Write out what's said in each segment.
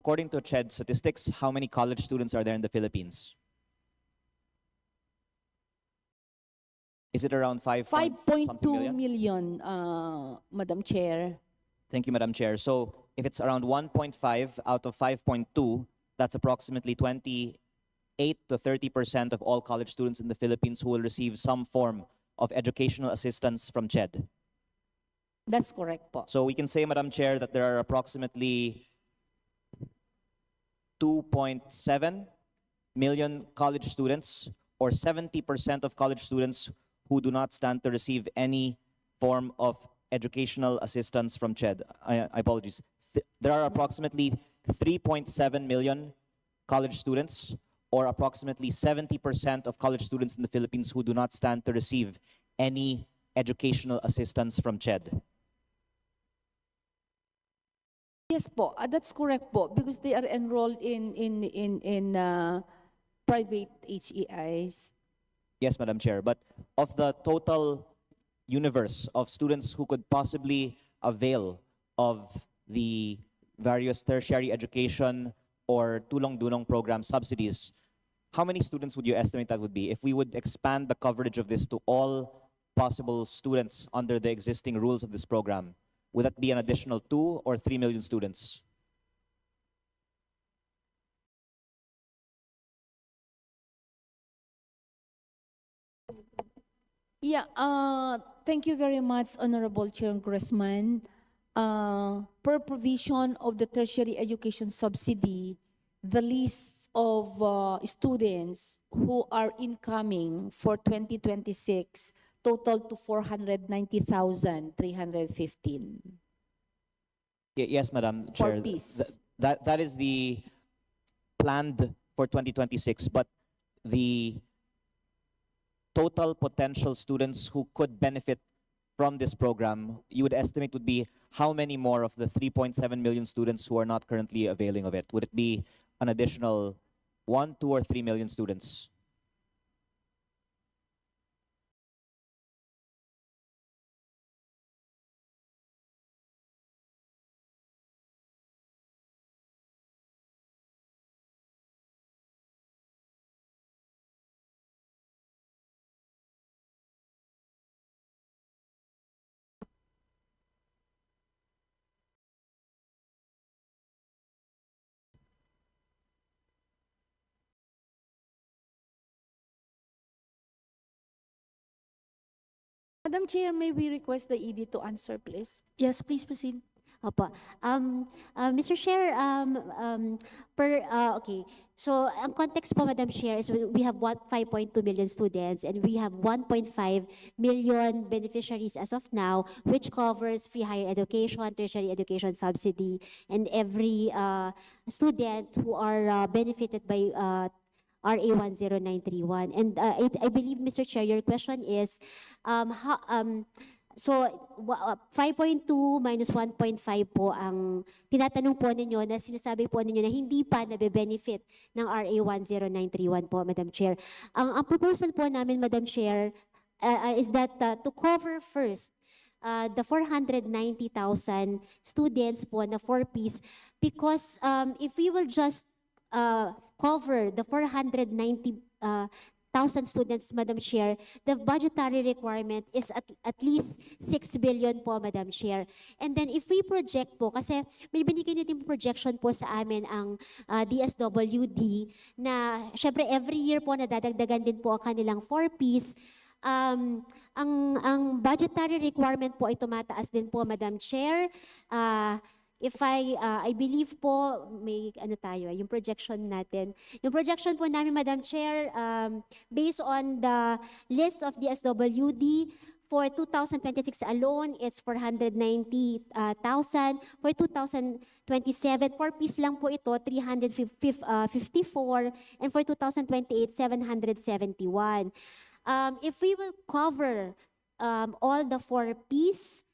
according to CHED statistics, how many college students are there in the Philippines? Is it around 5.2 million, Madam Chair. Thank you, Madam Chair. So if it's around 1.5 out of 5.2, that's approximately 28 to 30% of all college students in the Philippines who will receive some form of educational assistance from CHED. That's correct po. So we can say, Madam Chair, that there are approximately 2.7 million college students, or 70% of college students who do not stand to receive any form of educational assistance from CHED. I apologize. There are approximately 3.7 million college students, or approximately 70% of college students in the Philippines who do not stand to receive any educational assistance from CHED. Yes po, that's correct po, because they are enrolled in private HEIs. Yes, Madam Chair, but of the total universe of students who could possibly avail of the various tertiary education or Tulong Dunong program subsidies, how many students would you estimate that would be if we would expand the coverage of this to all possible students under the existing rules of this program? Would that be an additional 2 or 3 million students? Yeah, thank you very much, Honorable Chairman. Per provision of the tertiary education subsidy, the list of students who are incoming for 2026 total to 490,315. Yes, Madam Chair. For peace. That is the planned for 2026, but the total potential students who could benefit from this program, you would estimate would be how many more of the 3.7 million students who are not currently availing of it? Would it be an additional 1, 2, or 3 million students? Madam Chair, may we request the ED to answer, please? Yes, please proceed. Opo. Mr. Chair, okay. So, ang context po, Madam Chair, is we have 5.2 million students and we have 1.5 million beneficiaries as of now, which covers free higher education, tertiary education subsidy, and every student who are benefited by RA 10931. And I believe, Mr. Chair, your question is, so 5.2 minus 1.5 po ang tinatanong po ninyo, na sinasabi po ninyo na hindi pa nabe-benefit ng RA 10931 po, Madam Chair. Ang proposal po namin, Madam Chair, is that to cover first the 490,000 students po na 4-piece, because if we will just cover the 490,000 students, Madam Chair, the budgetary requirement is at least 6 billion po, Madam Chair. And then if we project po, kasi may binigay natin projection po sa amin ang DSWD, na syempre every year po nadadagdagan din po ang kanilang 4-piece. Ang budgetary requirement po ay tumataas din po, Madam Chair. If I believe po, may ano tayo, yung projection natin. Yung projection po namin, Madam Chair, based on the list of the SWD, for 2026 alone, it's 490,000. For 2027, 4-piece lang po ito, 354. And for 2028, 771. If we will cover all the 4-piece,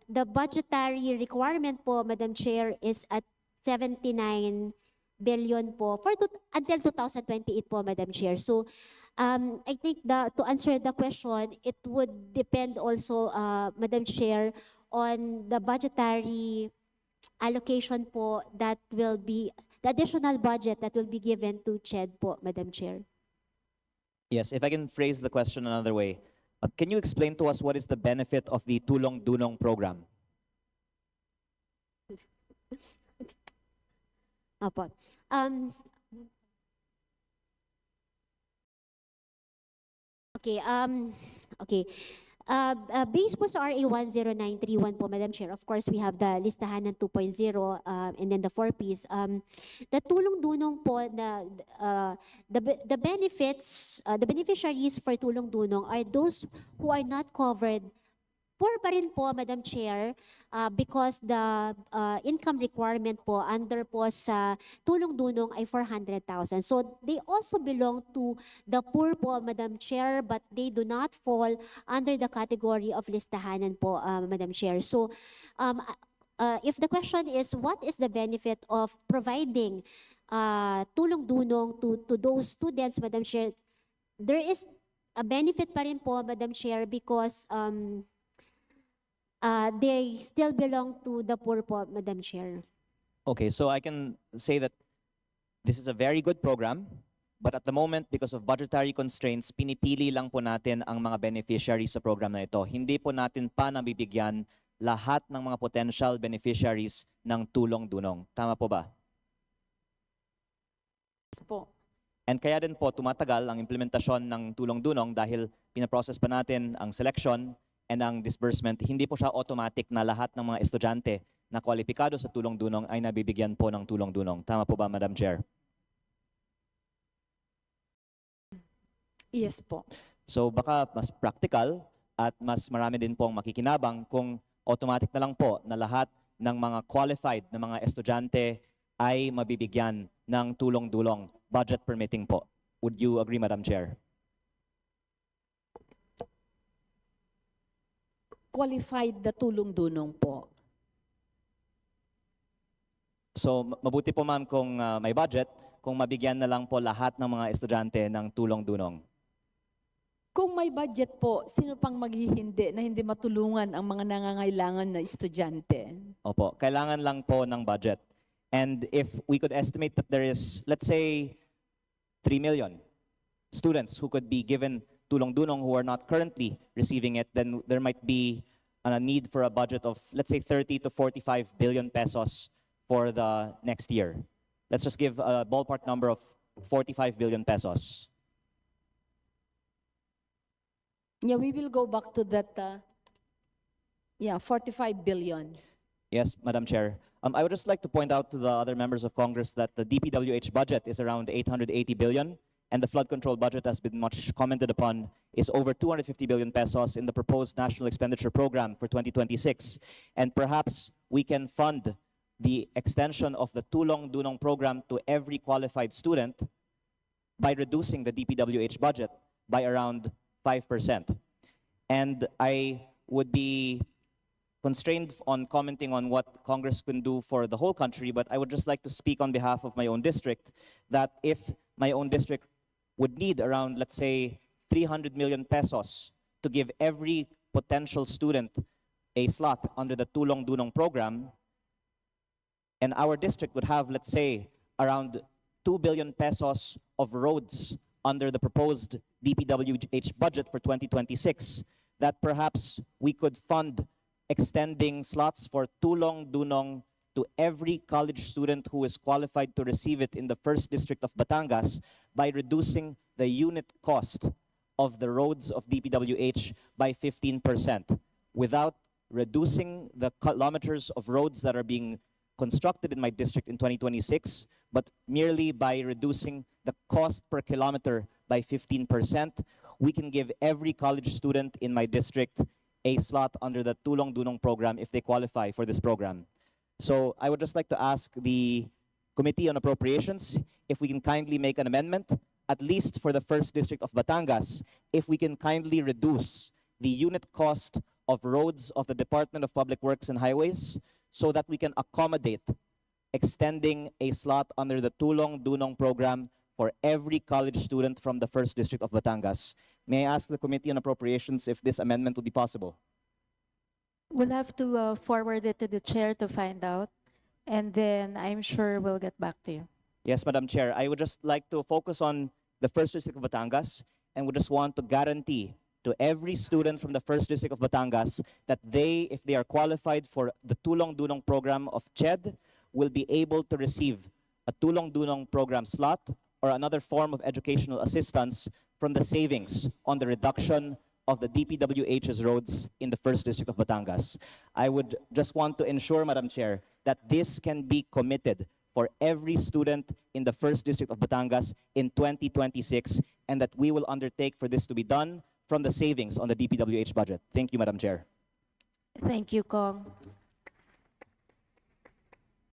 the budgetary requirement po, Madam Chair, is at 79 billion po until 2028 po, Madam Chair. So I think to answer the question, it would depend also, Madam Chair, on the budgetary allocation po that will be, the additional budget that will be given to CHED po, Madam Chair. Yes, if I can phrase the question another way, can you explain to us what is the benefit of the Tulong Dunong program? Opo. Okay, okay. Based po sa RA 10931 po, Madam Chair, of course, we have the listahan ng 2.0 and then the 4Ps. The Tulong Dunong po, the benefits, the beneficiaries for Tulong Dunong are those who are not covered. Poor pa rin po, Madam Chair, because the income requirement po under po sa Tulong Dunong ay 400,000. So they also belong to the poor po, Madam Chair, but they do not fall under the category of listahanan po, Madam Chair. So if the question is what is the benefit of providing Tulong Dunong to those students, Madam Chair, there is a benefit pa rin po, Madam Chair, because they still belong to the poor po, Madam Chair. Okay, so I can say that this is a very good program, but at the moment, because of budgetary constraints, pinipili lang po natin ang mga beneficiaries sa program na ito. Hindi po natin pa nabibigyan lahat ng mga potential beneficiaries ng Tulong Dunong. Tama po ba? Yes po. And kaya din po tumatagal ang implementasyon ng Tulong Dunong dahil pinaprocess pa natin ang selection and ang disbursement. Hindi po siya automatic na lahat ng mga estudyante na kwalipikado sa Tulong Dunong ay nabibigyan po ng Tulong Dunong. Tama po ba, Madam Chair? Yes po. So baka mas practical at mas marami din pong makikinabang kung automatic na lang po na lahat ng mga qualified na mga estudyante ay mabibigyan ng Tulong Dunong, budget permitting po. Would you agree, Madam Chair? Qualified na Tulong Dunong po. So mabuti po ma'am kung may budget, kung mabigyan na lang po lahat ng mga estudyante ng Tulong Dunong. Kung may budget po, sino pang maghihindi na hindi matulungan ang mga nangangailangan na estudyante? Opo, kailangan lang po ng budget. And if we could estimate that there is, let's say, 3 million students who could be given Tulong Dunong who are not currently receiving it, then there might be a need for a budget of, let's say, 30 to 45 billion pesos for the next year. Let's just give a ballpark number of 45 billion pesos. Yeah, we will go back to that, 45 billion. Yes, Madam Chair. I would just like to point out to the other members of Congress that the DPWH budget is around 880 billion, and the flood control budget has been much commented upon, is over 250 billion pesos in the proposed National Expenditure Program for 2026. And perhaps we can fund the extension of the Tulong Dunong program to every qualified student by reducing the DPWH budget by around 5%. And I would be constrained on commenting on what Congress can do for the whole country, but I would just like to speak on behalf of my own district that if my own district would need around, let's say, 300 million pesos to give every potential student a slot under the Tulong Dunong program, and our district would have, let's say, around 2 billion pesos of roads under the proposed DPWH budget for 2026, that perhaps we could fund extending slots for Tulong Dunong to every college student who is qualified to receive it in the 1st District of Batangas by reducing the unit cost of the roads of DPWH by 15%, without reducing the kilometers of roads that are being constructed in my district in 2026, but merely by reducing the cost per kilometer by 15%, we can give every college student in my district a slot under the Tulong Dunong program if they qualify for this program. So I would just like to ask the Committee on Appropriations if we can kindly make an amendment, at least for the 1st District of Batangas, if we can kindly reduce the unit cost of roads of the Department of Public Works and Highways so that we can accommodate extending a slot under the Tulong Dunong program for every college student from the 1st District of Batangas. May I ask the Committee on Appropriations if this amendment would be possible? We'll have to forward it to the chair to find out. and then I'm sure we'll get back to you. Yes, Madam Chair. I would just like to focus on the First District of Batangas and would just want to guarantee to every student from the First District of Batangas that they, if they are qualified for the Tulong Dunong program of CHED, will be able to receive a Tulong Dunong program slot or another form of educational assistance from the savings on the reduction of the DPWH's roads in the First District of Batangas. I would just want to ensure, Madam Chair, that this can be committed for every student in the First District of Batangas in 2026, and that we will undertake for this to be done from the savings on the DPWH budget. Thank you, Madam Chair. Thank you, Kong.